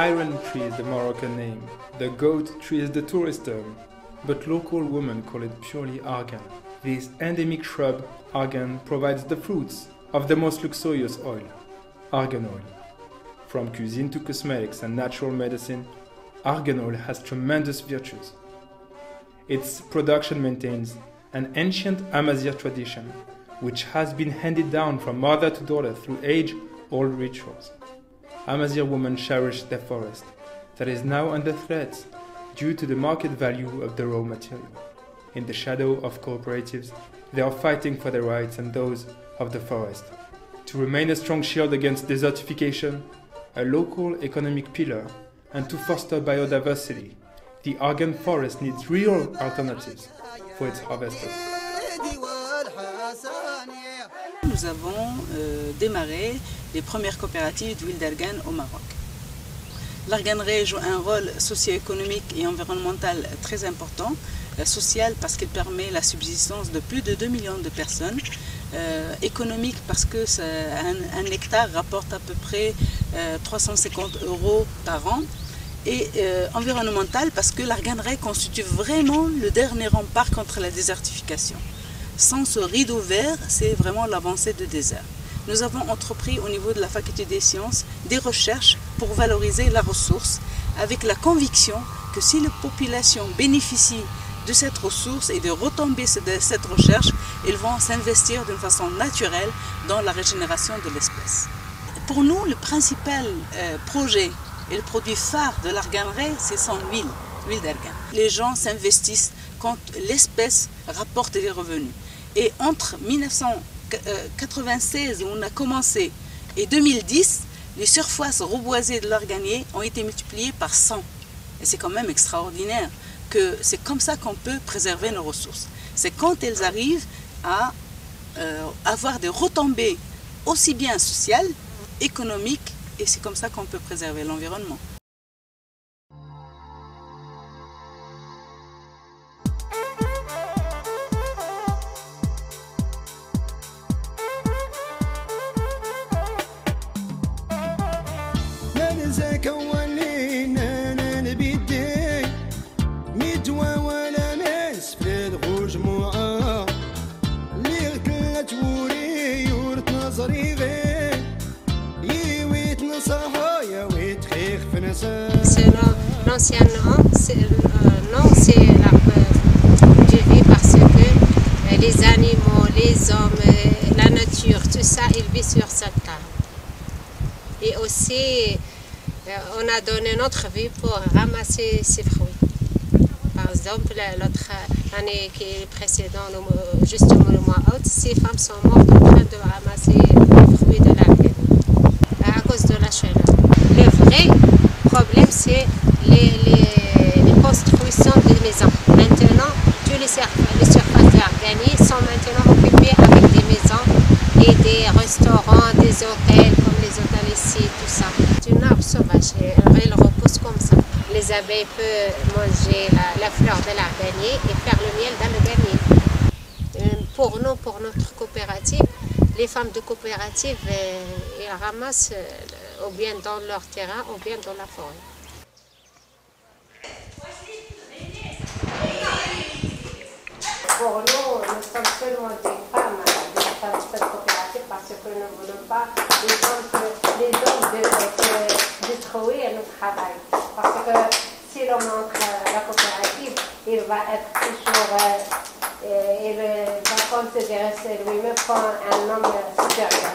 iron tree is the Moroccan name, the goat tree is the tourist term, but local women call it purely argan. This endemic shrub, argan, provides the fruits of the most luxurious oil, argan oil. From cuisine to cosmetics and natural medicine, argan oil has tremendous virtues. Its production maintains an ancient Amazigh tradition, which has been handed down from mother to daughter through age-old rituals. Amazigh women cherish their forest, that is now under threat due to the market value of the raw material. In the shadow of cooperatives, they are fighting for their rights and those of the forest. To remain a strong shield against desertification, a local economic pillar, and to foster biodiversity, the argan forest needs real alternatives for its harvesters. Nous avons démarré les premières coopératives d'huile d'argan au Maroc. L'arganerie joue un rôle socio-économique et environnemental très important, social parce qu'il permet la subsistance de plus de 2 millions de personnes, économique parce que un hectare rapporte à peu près 350 € par an, et environnemental parce que l'arganerie constitue vraiment le dernier rempart contre la désertification. Sans ce rideau vert, c'est vraiment l'avancée du désert. Nous avons entrepris au niveau de la faculté des sciences des recherches pour valoriser la ressource avec la conviction que si les populations bénéficient de cette ressource et de retombées de cette recherche, ils vont s'investir d'une façon naturelle dans la régénération de l'espèce. Pour nous, le principal projet et le produit phare de l'arganerie, c'est son huile d'argan. Les gens s'investissent quand l'espèce rapporte des revenus. Et entre 1996, où on a commencé, et 2010, les surfaces reboisées de l'arganier ont été multipliées par 100. Et c'est quand même extraordinaire que c'est comme ça qu'on peut préserver nos ressources. C'est quand elles arrivent à avoir des retombées aussi bien sociales, économiques, et c'est comme ça qu'on peut préserver l'environnement. L'ancien nom, c'est l'arbre de vie parce que les animaux, les hommes, la nature, tout ça, il vit sur cette terre. Et aussi, on a donné notre vie pour ramasser ces fruits. Par exemple, l'autre année précédente, justement le mois août, 6 femmes sont mortes en train de ramasser les fruits de l'arbre à cause de la chaleur. Le vrai problème, c'est les constructions des maisons. Maintenant, toutes les surfaces d'arganier sont maintenant occupées avec des maisons et des restaurants, des hôtels, comme les hôtels ici, tout ça. C'est une arbre sauvage, elle repousse comme ça. Les abeilles peuvent manger la fleur de l'arganier et faire le miel dans le grenier. Pour nous, pour notre coopérative, les femmes de coopérative, elles ramassent ou bien dans leur terrain ou bien dans la forêt. Pour nous sommes seulement des femmes de cette coopérative parce que nous ne voulons pas les hommes détruire notre travail. Parce que si l'on entre la coopérative, il va être toujours, il va considérer lui-même comme un homme supérieur.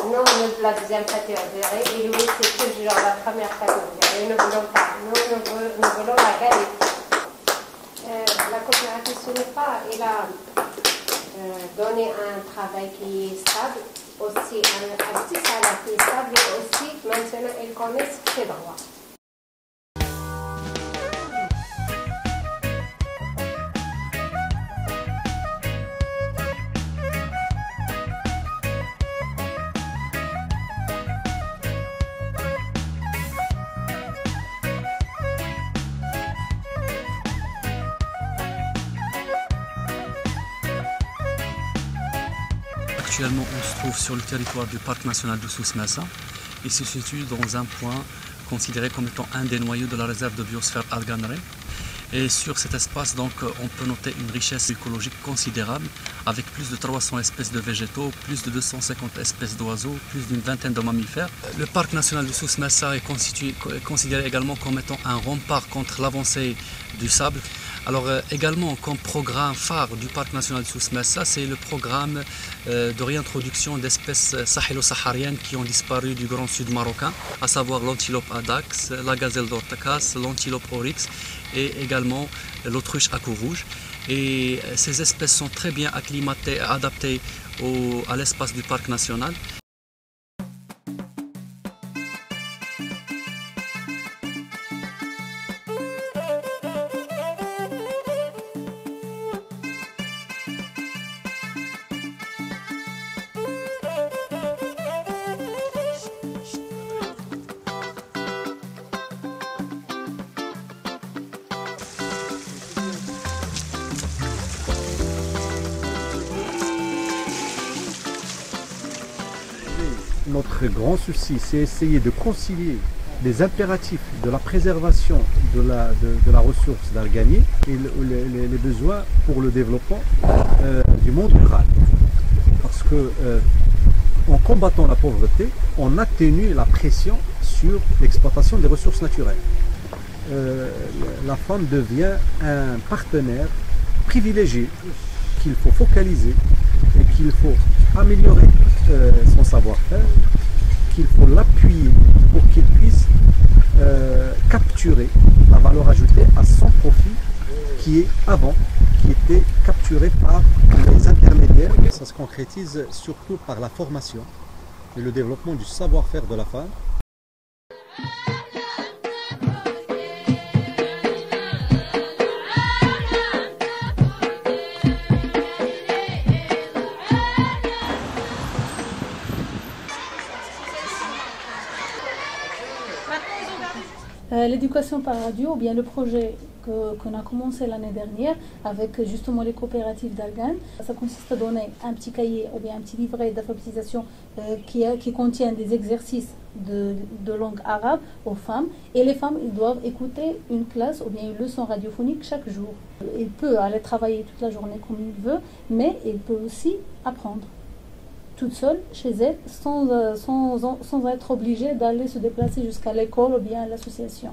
Nous, la deuxième catégorie, et lui, c'est toujours la première catégorie. Et nous ne voulons pas. Nous voulons la égalité. La coopérative, ce n'est pas, il a donné un travail qui est stable, aussi un petit salaire qui est stable, mais aussi maintenant ils connaissent ses droits. Actuellement, on se trouve sur le territoire du parc national de Souss Massa et se situe dans un point considéré comme étant un des noyaux de la réserve de biosphère Argan-Ré. Et sur cet espace, donc, on peut noter une richesse écologique considérable, avec plus de 300 espèces de végétaux, plus de 250 espèces d'oiseaux, plus d'une vingtaine de mammifères. Le parc national de Souss Massa est considéré également comme étant un rempart contre l'avancée du sable. Alors également comme programme phare du parc national de Souss Massa, c'est le programme de réintroduction d'espèces sahélo-sahariennes qui ont disparu du grand sud marocain, à savoir l'antilope adax, la gazelle d'Ortakas, l'antilope oryx et également l'autruche à cou rouge. Et ces espèces sont très bien acclimatées et adaptées à l'espace du parc national. Notre grand souci, c'est essayer de concilier les impératifs de la préservation de la ressource d'Argani et les besoins pour le développement du monde rural. Parce que en combattant la pauvreté, on atténue la pression sur l'exploitation des ressources naturelles. La femme devient un partenaire privilégié qu'il faut focaliser et qu'il faut améliorer son savoir-faire, qu'il faut l'appuyer pour qu'il puisse capturer la valeur ajoutée à son profit qui était capturé par les intermédiaires. Ça se concrétise surtout par la formation et le développement du savoir-faire de la femme. L'éducation par radio, ou bien le projet qu'on a commencé l'année dernière avec justement les coopératives d'Argan, ça consiste à donner un petit cahier ou bien un petit livret d'alphabétisation qui contient des exercices de langue arabe aux femmes, et les femmes ils doivent écouter une classe ou bien une leçon radiophonique chaque jour. Il peut aller travailler toute la journée comme il veut, mais il peut aussi apprendre toute seule chez elle sans être obligée d'aller se déplacer jusqu'à l'école ou bien à l'association.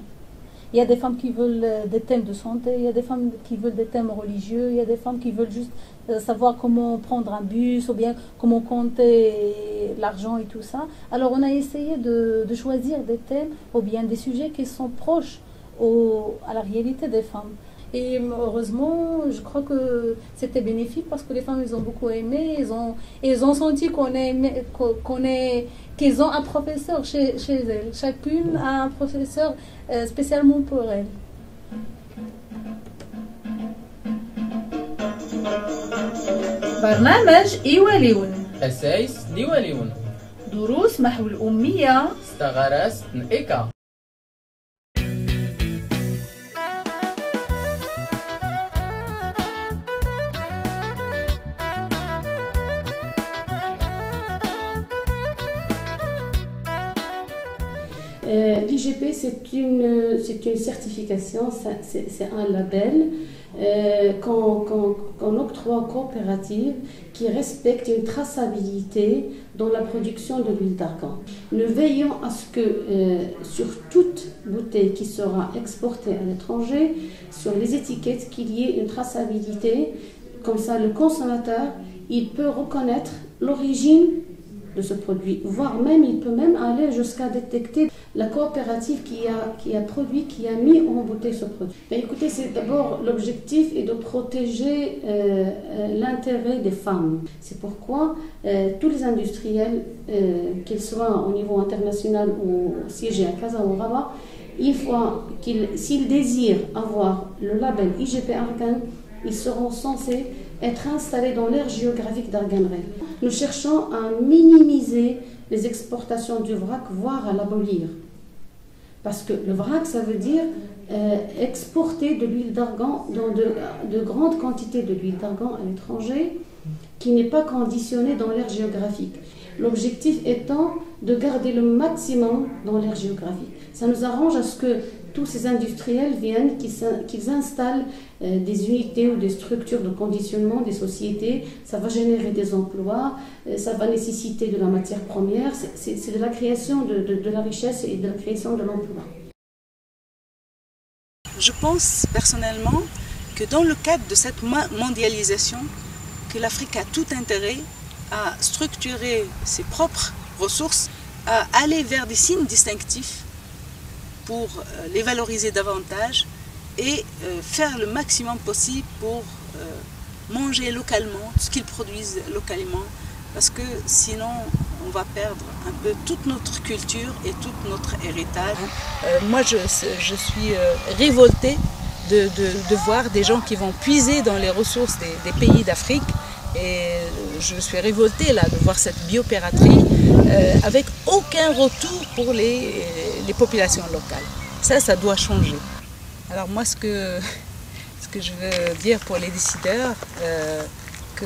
Il y a des femmes qui veulent des thèmes de santé, il y a des femmes qui veulent des thèmes religieux, il y a des femmes qui veulent juste savoir comment prendre un bus ou bien comment compter l'argent et tout ça. Alors on a essayé de choisir des thèmes ou bien des sujets qui sont proches à la réalité des femmes. Et heureusement, je crois que c'était bénéfique parce que les femmes, ils ont beaucoup aimé, ils ont senti qu'ils ont un professeur chez elles. Chacune a un professeur spécialement pour elle. برنامج إيواليون أسايس ديواليون دروس محو الأمية استغرس نئكا. L'IGP, c'est une certification, c'est un label qu'on octroie aux coopératives qui respectent une traçabilité dans la production de l'huile d'argan. Nous veillons à ce que sur toute bouteille qui sera exportée à l'étranger, sur les étiquettes, qu'il y ait une traçabilité. Comme ça, le consommateur, il peut reconnaître l'origine de ce produit, voire même, il peut même aller jusqu'à détecter la coopérative qui a mis en bouteille ce produit. Mais écoutez, c'est d'abord l'objectif est de protéger l'intérêt des femmes. C'est pourquoi tous les industriels, qu'ils soient au niveau international ou siégés à Casa ou Rabat, s'ils désirent avoir le label IGP Argan, ils seront censés être installés dans l'aire géographique d'Argan-Ré. Nous cherchons à minimiser les exportations du vrac, voire à l'abolir. Parce que le vrac, ça veut dire exporter de l'huile d'argan, dans de grandes quantités de l'huile d'argan à l'étranger, qui n'est pas conditionnée dans l'aire géographique. L'objectif étant de garder le maximum dans l'aire géographique. Ça nous arrange à ce que tous ces industriels viennent, qu'ils installent des unités ou des structures de conditionnement des sociétés. Ça va générer des emplois, ça va nécessiter de la matière première. C'est de la création de la richesse et de la création de l'emploi. Je pense personnellement que dans le cadre de cette mondialisation, que l'Afrique a tout intérêt à structurer ses propres ressources, à aller vers des signes distinctifs pour les valoriser davantage et faire le maximum possible pour manger localement, ce qu'ils produisent localement, parce que sinon on va perdre un peu toute notre culture et tout notre héritage. Moi je suis révoltée de voir des gens qui vont puiser dans les ressources des pays d'Afrique, et je suis révoltée là de voir cette biopiraterie avec aucun retour pour les populations locales. Ça doit changer. Alors moi ce que je veux dire pour les décideurs, que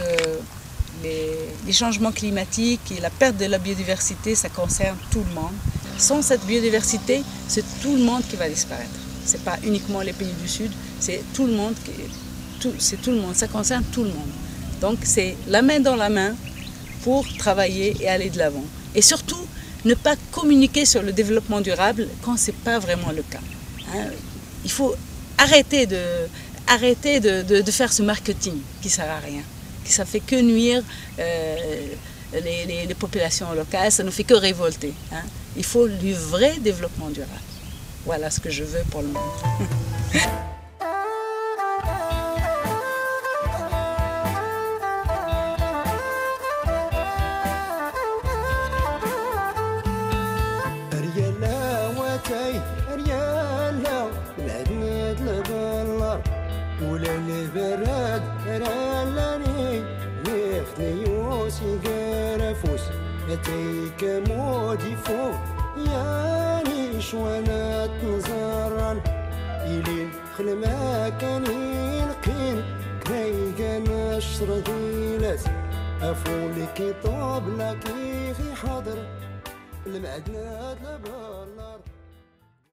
les changements climatiques et la perte de la biodiversité, ça concerne tout le monde. Sans cette biodiversité, c'est tout le monde qui va disparaître. Ce n'est pas uniquement les pays du Sud, c'est tout le monde, c'est tout le monde, ça concerne tout le monde. Donc c'est la main dans la main pour travailler et aller de l'avant. Et surtout, ne pas communiquer sur le développement durable quand ce n'est pas vraiment le cas. Hein. Il faut arrêter de faire ce marketing qui ne sert à rien, qui ça fait que nuire les populations locales, ça ne fait que révolter. Hein. Il faut du vrai développement durable. Voilà ce que je veux pour le monde. ولا البراد رالاني يفني يوسي قرفوس اتيك مودي فوق يعني شوانا تنزران إلين خلما كان يلقين كناي كان الشر ديلات أفولي كي طاب لكي في حضر المعدنات لبالنار